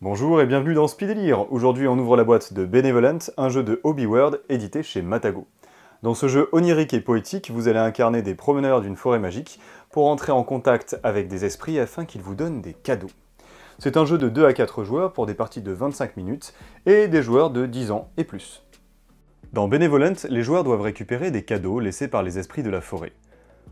Bonjour et bienvenue dans Speed Délire. Aujourd'hui on ouvre la boîte de Benevolent, un jeu de Hobby World édité chez Matago. Dans ce jeu onirique et poétique, vous allez incarner des promeneurs d'une forêt magique pour entrer en contact avec des esprits afin qu'ils vous donnent des cadeaux. C'est un jeu de 2 à 4 joueurs pour des parties de 25 minutes et des joueurs de 10 ans et plus. Dans Benevolent, les joueurs doivent récupérer des cadeaux laissés par les esprits de la forêt.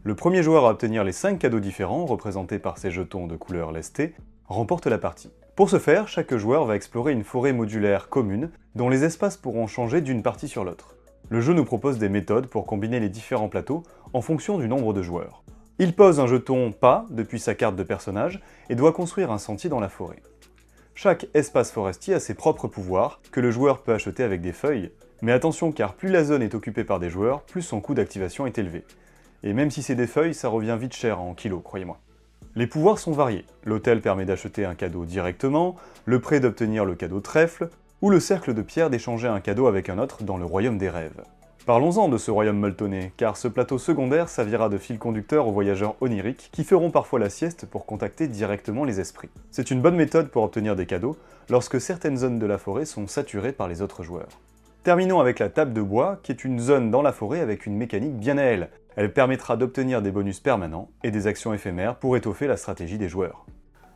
Le premier joueur à obtenir les 5 cadeaux différents, représentés par ces jetons de couleur lestée, remporte la partie. Pour ce faire, chaque joueur va explorer une forêt modulaire commune, dont les espaces pourront changer d'une partie sur l'autre. Le jeu nous propose des méthodes pour combiner les différents plateaux en fonction du nombre de joueurs. Il pose un jeton pas depuis sa carte de personnage et doit construire un sentier dans la forêt. Chaque espace forestier a ses propres pouvoirs, que le joueur peut acheter avec des feuilles, mais attention car plus la zone est occupée par des joueurs, plus son coût d'activation est élevé. Et même si c'est des feuilles, ça revient vite cher en kilos, croyez-moi. Les pouvoirs sont variés. L'hôtel permet d'acheter un cadeau directement, le pré d'obtenir le cadeau trèfle, ou le cercle de pierre d'échanger un cadeau avec un autre dans le royaume des rêves. Parlons-en de ce royaume molletonné, car ce plateau secondaire servira de fil conducteur aux voyageurs oniriques qui feront parfois la sieste pour contacter directement les esprits. C'est une bonne méthode pour obtenir des cadeaux lorsque certaines zones de la forêt sont saturées par les autres joueurs. Terminons avec la table de bois, qui est une zone dans la forêt avec une mécanique bien à elle. Elle permettra d'obtenir des bonus permanents et des actions éphémères pour étoffer la stratégie des joueurs.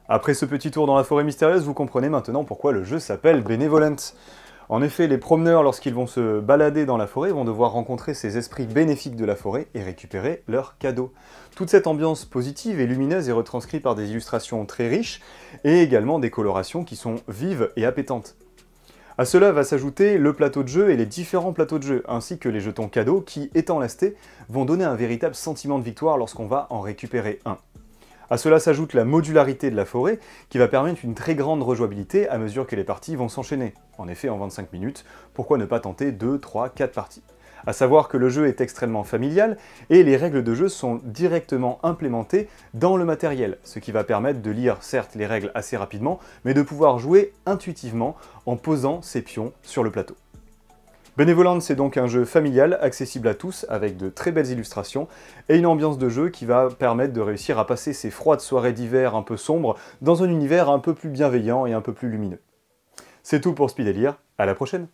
Après ce petit tour dans la forêt mystérieuse, vous comprenez maintenant pourquoi le jeu s'appelle Benevolent. En effet, les promeneurs, lorsqu'ils vont se balader dans la forêt, vont devoir rencontrer ces esprits bénéfiques de la forêt et récupérer leurs cadeaux. Toute cette ambiance positive et lumineuse est retranscrite par des illustrations très riches et également des colorations qui sont vives et appétantes. À cela va s'ajouter le plateau de jeu et les différents plateaux de jeu, ainsi que les jetons cadeaux qui, étant lestés, vont donner un véritable sentiment de victoire lorsqu'on va en récupérer un. À cela s'ajoute la modularité de la forêt, qui va permettre une très grande rejouabilité à mesure que les parties vont s'enchaîner. En effet, en 25 minutes, pourquoi ne pas tenter 2, 3, 4 parties? À savoir que le jeu est extrêmement familial, et les règles de jeu sont directement implémentées dans le matériel, ce qui va permettre de lire certes les règles assez rapidement, mais de pouvoir jouer intuitivement en posant ses pions sur le plateau. Benevolent, c'est donc un jeu familial, accessible à tous, avec de très belles illustrations, et une ambiance de jeu qui va permettre de réussir à passer ces froides soirées d'hiver un peu sombres, dans un univers un peu plus bienveillant et un peu plus lumineux. C'est tout pour Speed Délire, à la prochaine!